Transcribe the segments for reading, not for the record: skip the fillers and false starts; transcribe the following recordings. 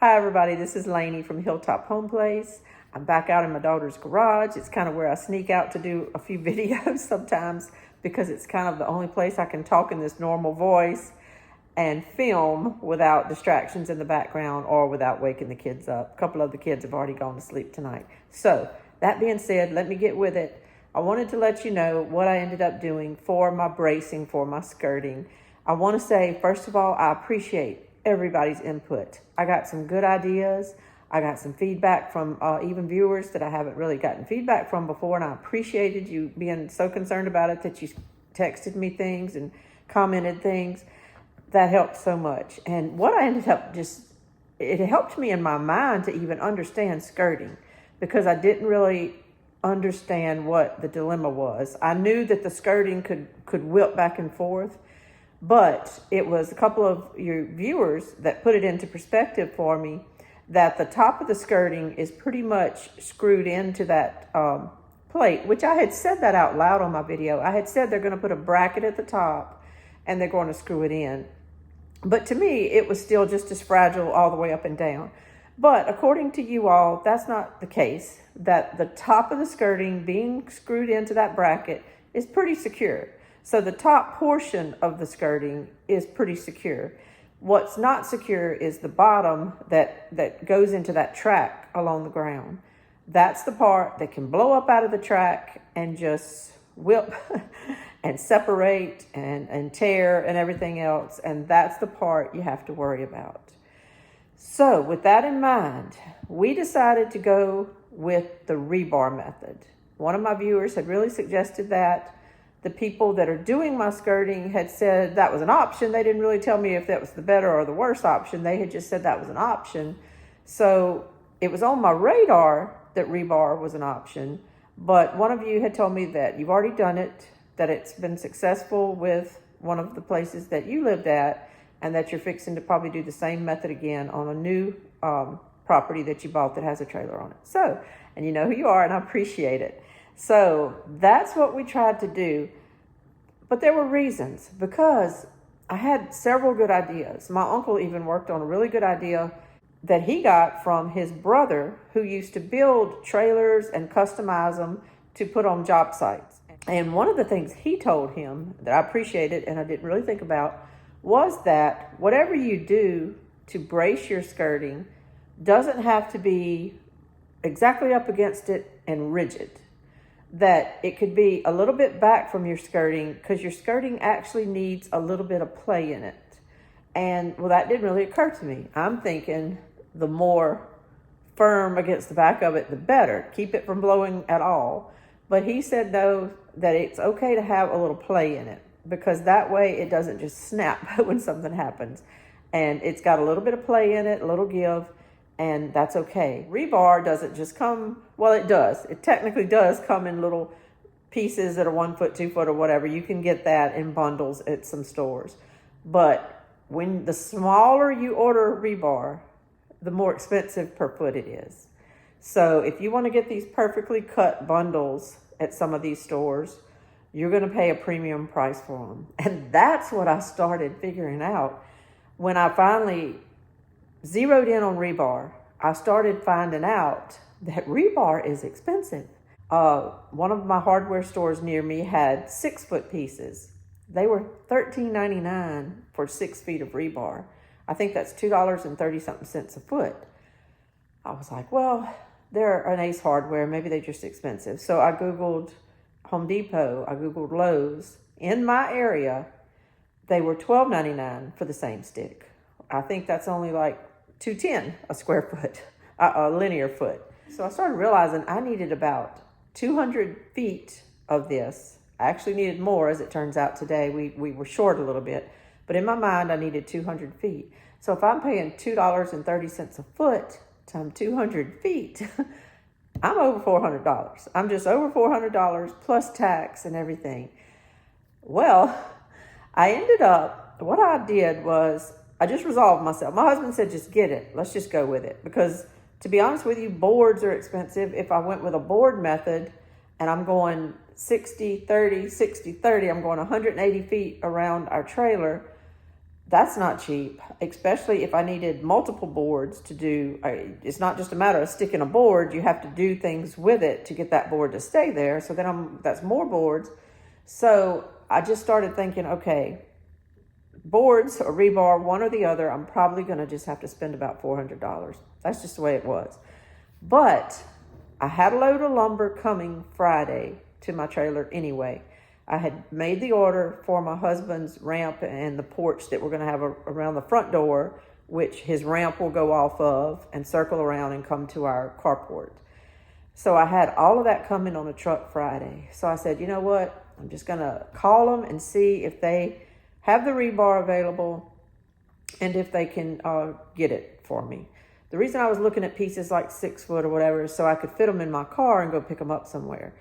Hi everybody, this is Lainey from Hilltop Home Place. I'm back out in my daughter's garage. It's kind of where I sneak out to do a few videos sometimes because it's kind of the only place I can talk in this normal voice and film without distractions in the background or without waking the kids up. A couple of the kids have already gone to sleep tonight. So that being said, let me get with it. I wanted to let you know what I ended up doing for my bracing, for my skirting. I want to say, first of all, I appreciate everybody's input. I got some good ideas. I got some feedback from even viewers that I haven't really gotten feedback from before, and I appreciated you being so concerned about it that you texted me things and commented things. That helped so much. And what I ended up it helped me in my mind to even understand skirting because I didn't really understand what the dilemma was. I knew that the skirting could wilt back and forth, but it was a couple of your viewers that put it into perspective for me that the top of the skirting is pretty much screwed into that plate, which I had said that out loud on my video. I had said they're going to put a bracket at the top and they're going to screw it in. But to me, it was still just as fragile all the way up and down. But according to you all, that's not the case, that the top of the skirting being screwed into that bracket is pretty secure. So the top portion of the skirting is pretty secure. What's not secure is the bottom that goes into that track along the ground. That's the part that can blow up out of the track and just whip and separate and tear and everything else. And that's the part you have to worry about. So with that in mind, we decided to go with the rebar method. One of my viewers had really suggested that. The people that are doing my skirting had said that was an option. They didn't really tell me if that was the better or the worse option. They had just said that was an option. So it was on my radar that rebar was an option. But one of you had told me that you've already done it, that it's been successful with one of the places that you lived at, and that you're fixing to probably do the same method again on a new property that you bought that has a trailer on it. So, and you know who you are, and I appreciate it. So that's what we tried to do. But there were reasons, because I had several good ideas. My uncle even worked on a really good idea that he got from his brother, who used to build trailers and customize them to put on job sites. And one of the things he told him that I appreciated and I didn't really think about was that whatever you do to brace your skirting doesn't have to be exactly up against it and rigid. That it could be a little bit back from your skirting because your skirting actually needs a little bit of play in it. And well, that didn't really occur to me. I'm thinking the more firm against the back of it, the better. Keep it from blowing at all. But he said no, that it's okay to have a little play in it because that way it doesn't just snap when something happens. And it's got a little bit of play in it, a little give. And that's okay. Rebar doesn't just come, well, it does. It technically does come in little pieces that are 1 foot, 2 foot, or whatever. You can get that in bundles at some stores. But when the smaller you order rebar, the more expensive per foot it is. So if you want to get these perfectly cut bundles at some of these stores, you're going to pay a premium price for them. And that's what I started figuring out when I finally zeroed in on rebar. I started finding out that rebar is expensive. One of my hardware stores near me had 6 foot pieces. They were $13.99 for 6 feet of rebar. I think that's $2.30 something a foot. I was like, well, they're an Ace Hardware. Maybe they're just expensive. So I Googled Home Depot. I Googled Lowe's. In my area, they were $12.99 for the same stick. I think that's only like $2.10 a square foot, a linear foot. So I started realizing I needed about 200 feet of this. I actually needed more, as it turns out today. We were short a little bit, but in my mind, I needed 200 feet. So if I'm paying $2.30 a foot times 200 feet, I'm over $400. I'm just over $400 plus tax and everything. Well, I ended up, what I did was, I just resolved myself. My husband said, just get it. Let's just go with it. Because to be honest with you, boards are expensive. If I went with a board method and I'm going 60, 30, 60, 30, I'm going 180 feet around our trailer, That's not cheap, especially if I needed multiple boards to do. It's not just a matter of sticking a board. You have to do things with it to get that board to stay there. So then that's more boards. So I just started thinking, okay, boards or rebar, one or the other, I'm probably going to just have to spend about $400. That's just the way it was. But I had a load of lumber coming Friday to my trailer anyway. I had made the order for my husband's ramp and the porch that we're going to have around the front door, which his ramp will go off of and circle around and come to our carport. So I had all of that coming on a truck Friday. So I said, you know what? I'm just going to call them and see if they have the rebar available and if they can get it for me. The reason I was looking at pieces like 6 foot or whatever is so I could fit them in my car and go pick them up somewhere.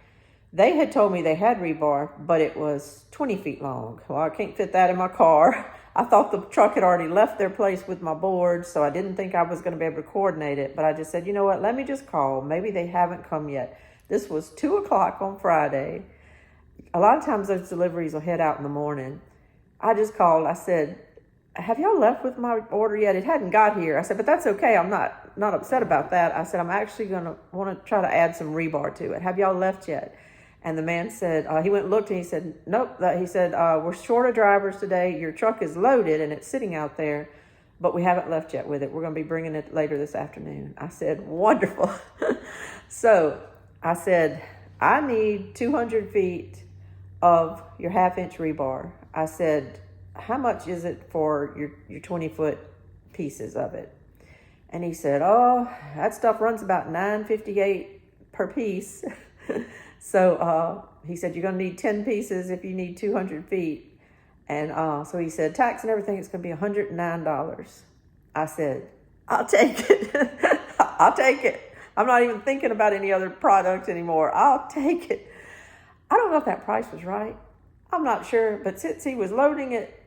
They had told me they had rebar, but it was 20 feet long. Well, I can't fit that in my car. I thought the truck had already left their place with my board, so I didn't think I was going to be able to coordinate it. But I just said, you know what, let me just call. Maybe they haven't come yet. This was 2 o'clock on Friday. A lot of times those deliveries will head out in the morning. I just called. I said, have y'all left with my order yet? It hadn't got here. I said, but that's okay. I'm not upset about that. I said, I'm actually going to want to try to add some rebar to it. Have y'all left yet? And the man said, he went and looked and he said, nope. He said, we're short of drivers today. Your truck is loaded and it's sitting out there, but we haven't left yet with it. We're going to be bringing it later this afternoon. I said, wonderful. So I said, I need 200 feet of your 1/2-inch rebar. I said, how much is it for your 20-foot pieces of it? And he said, oh, that stuff runs about $9.58 per piece. So he said, you're going to need 10 pieces if you need 200 feet. And so he said, tax and everything, it's going to be $109. I said, I'll take it. I'll take it. I'm not even thinking about any other product anymore. I'll take it. I don't know if that price was right. I'm not sure. But since he was loading it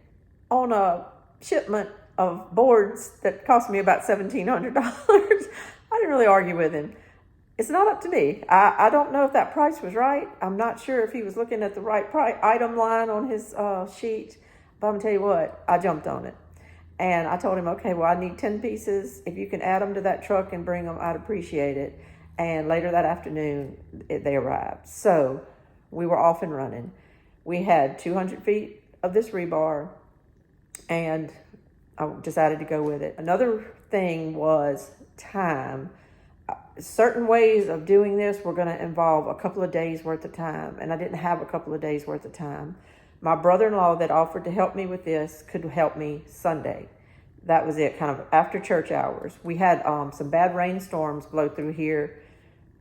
on a shipment of boards that cost me about $1,700, I didn't really argue with him. It's not up to me. I don't know if that price was right. I'm not sure if he was looking at the right item line on his sheet. But I'm going to tell you what, I jumped on it. And I told him, okay, well, I need 10 pieces. If you can add them to that truck and bring them, I'd appreciate it. And later that afternoon, they arrived. So we were off and running. We had 200 feet of this rebar, and I decided to go with it. Another thing was time. Certain ways of doing this were going to involve a couple of days worth of time, and I didn't have a couple of days worth of time. My brother-in-law that offered to help me with this could help me Sunday. That was it, kind of after church hours. We had some bad rainstorms blow through here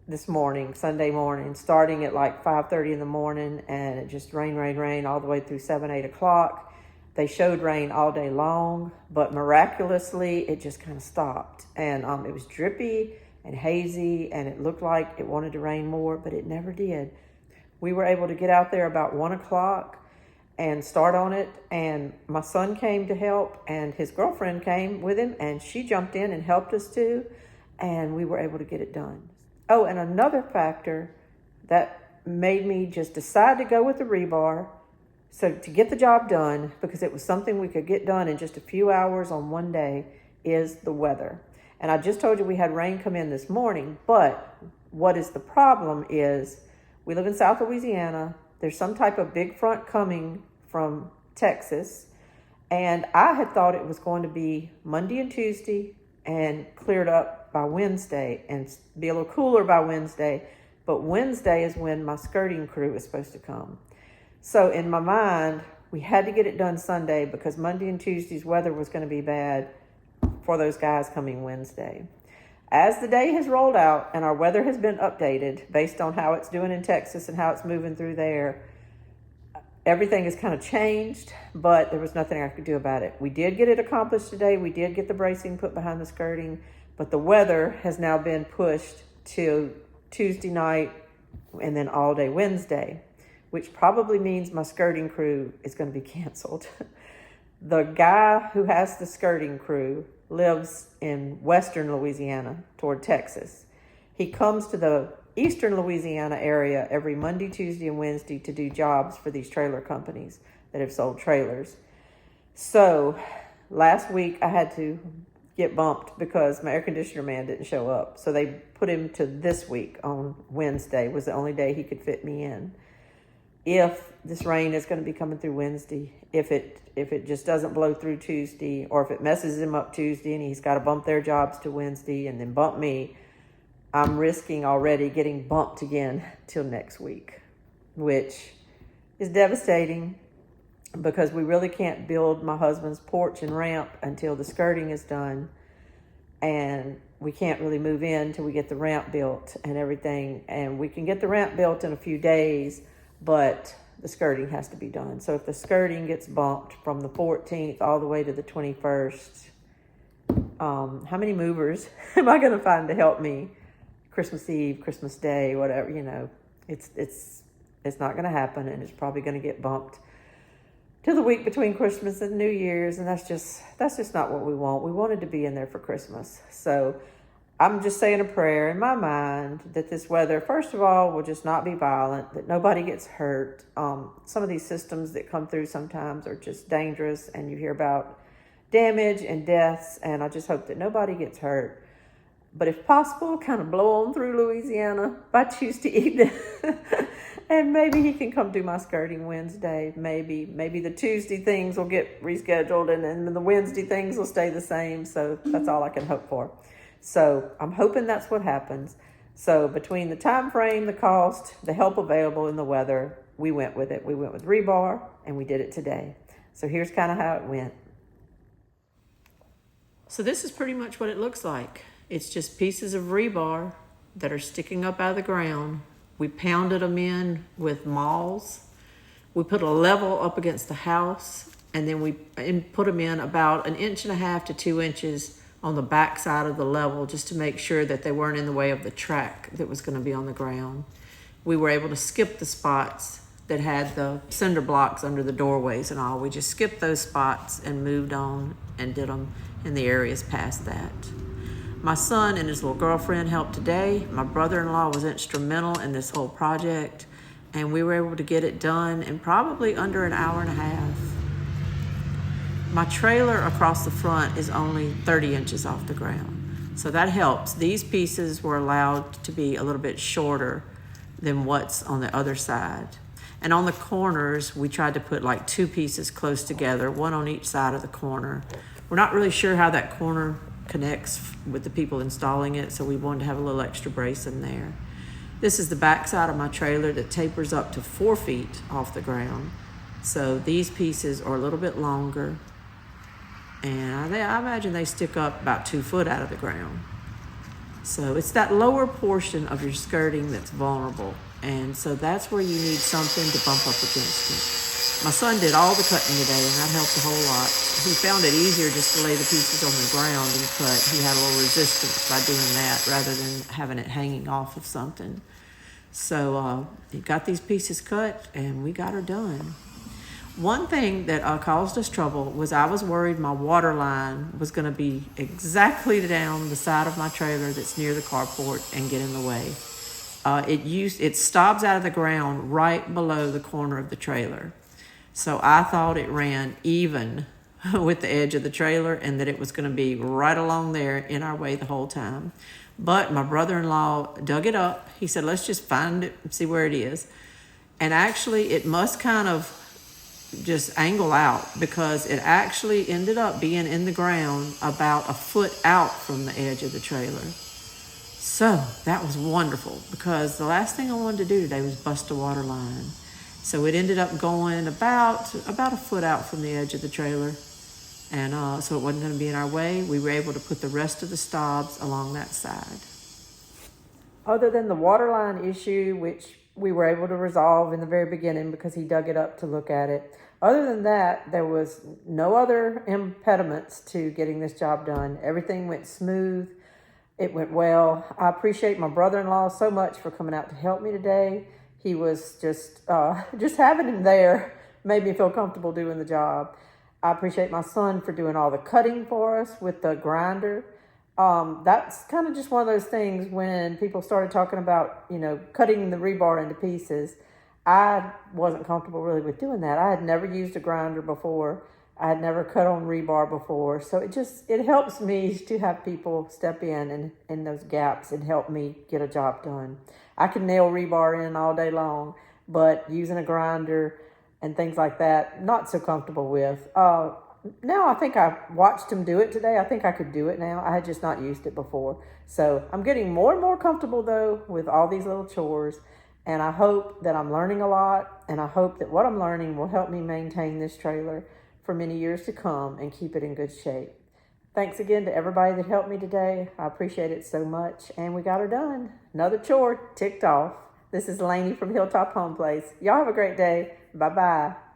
this morning, Sunday morning, starting at like 5:30 in the morning, and it just rained all the way through 8 o'clock. They showed rain all day long, but miraculously it just kind of stopped, and it was drippy and hazy, and it looked like it wanted to rain more, but it never did. We were able to get out there about 1 o'clock and start on it, and my son came to help, and his girlfriend came with him, and she jumped in and helped us too, and we were able to get it done. Oh, and another factor that made me just decide to go with the rebar, so to get the job done, because it was something we could get done in just a few hours on one day, is the weather. And I just told you we had rain come in this morning, but what is the problem is we live in South Louisiana. There's some type of big front coming from Texas, and I had thought it was going to be Monday and Tuesday and cleared up by Wednesday and be a little cooler by Wednesday, but Wednesday is when my skirting crew is supposed to come. So in my mind, we had to get it done Sunday because Monday and Tuesday's weather was going to be bad for those guys coming Wednesday. As the day has rolled out and our weather has been updated based on how it's doing in Texas and how it's moving through there, everything has kind of changed, but there was nothing I could do about it. We did get it accomplished today. We did get the bracing put behind the skirting, but the weather has now been pushed to Tuesday night and then all day Wednesday, which probably means my skirting crew is going to be canceled. The guy who has the skirting crew lives in western Louisiana toward Texas. He comes to the eastern Louisiana area every Monday, Tuesday, and Wednesday to do jobs for these trailer companies that have sold trailers. So last week I had to get bumped because my air conditioner man didn't show up. So they put him to this week on Wednesday, was the only day he could fit me in. If this rain is going to be coming through Wednesday, if it just doesn't blow through Tuesday, or if it messes him up Tuesday and he's got to bump their jobs to Wednesday and then bump me, I'm risking already getting bumped again till next week, which is devastating because we really can't build my husband's porch and ramp until the skirting is done. And we can't really move in until we get the ramp built and everything. And we can get the ramp built in a few days, but the skirting has to be done. So if the skirting gets bumped from the 14th all the way to the 21st, how many movers am I going to find to help me? Christmas Eve, Christmas Day, whatever, it's not going to happen, and it's probably going to get bumped to the week between Christmas and New Year's, and that's just not what we want. We wanted to be in there for Christmas. So I'm just saying a prayer in my mind that this weather, first of all, will just not be violent, that nobody gets hurt. Some of these systems that come through sometimes are just dangerous, and you hear about damage and deaths, and I just hope that nobody gets hurt. But if possible, kind of blow on through Louisiana by Tuesday evening. And maybe he can come do my skirting Wednesday. Maybe the Tuesday things will get rescheduled, and then the Wednesday things will stay the same. So that's all I can hope for. So I'm hoping that's what happens. So between the time frame, the cost, the help available, and the weather, we went with it. We went with rebar, and we did it today. So here's kind of how it went. So this is pretty much what it looks like. It's just pieces of rebar that are sticking up out of the ground. We pounded them in with mauls. We put a level up against the house, and then we put them in about 1.5 to 2 inches on the back side of the level, just to make sure that they weren't in the way of the track that was going to be on the ground. We were able to skip the spots that had the cinder blocks under the doorways and all. We just skipped those spots and moved on and did them in the areas past that. My son and his little girlfriend helped today. My brother-in-law was instrumental in this whole project, and we were able to get it done in probably under 1.5 hours. My trailer across the front is only 30 inches off the ground, so that helps. These pieces were allowed to be a little bit shorter than what's on the other side. And on the corners, we tried to put like 2 pieces close together, one on each side of the corner. We're not really sure how that corner connects with the people installing it, so we wanted to have a little extra brace in there. This is the back side of my trailer that tapers up to 4 feet off the ground. So these pieces are a little bit longer, and I imagine they stick up about 2 foot out of the ground. So it's that lower portion of your skirting that's vulnerable, and so that's where you need something to bump up against it. My son did all the cutting today, and that helped a whole lot. He found it easier just to lay the pieces on the ground and cut. He had a little resistance by doing that rather than having it hanging off of something. So he got these pieces cut, and we got her done. One thing that caused us trouble was I was worried my water line was going to be exactly down the side of my trailer that's near the carport and get in the way. It stobs out of the ground right below the corner of the trailer. So I thought it ran even with the edge of the trailer and that it was going to be right along there in our way the whole time. But my brother-in-law dug it up. He said, let's just find it and see where it is. And actually, it must kind of just angle out, because it actually ended up being in the ground about 1 foot out from the edge of the trailer. So that was wonderful, because the last thing I wanted to do today was bust a water line. So it ended up going about 1 foot out from the edge of the trailer. And so it wasn't going to be in our way. We were able to put the rest of the stobs along that side. Other than the water line issue, which we were able to resolve in the very beginning because he dug it up to look at it. Other than that, there was no other impediments to getting this job done. Everything went smooth. It went well. I appreciate my brother-in-law so much for coming out to help me today. He was just having him there made me feel comfortable doing the job. I appreciate my son for doing all the cutting for us with the grinder. That's kind of just one of those things when people started talking about, cutting the rebar into pieces. I wasn't comfortable really with doing that. I had never used a grinder before. I had never cut on rebar before. So it helps me to have people step in and in those gaps and help me get a job done. I can nail rebar in all day long, but using a grinder and things like that, not so comfortable with. Now I think I watched him do it today. I think I could do it now. I had just not used it before. So I'm getting more and more comfortable though with all these little chores. And I hope that I'm learning a lot. And I hope that what I'm learning will help me maintain this trailer for many years to come and keep it in good shape. Thanks again to everybody that helped me today. I appreciate it so much. And we got her done. Another chore ticked off. This is Lainey from Hilltop Home Place. Y'all have a great day. Bye-bye.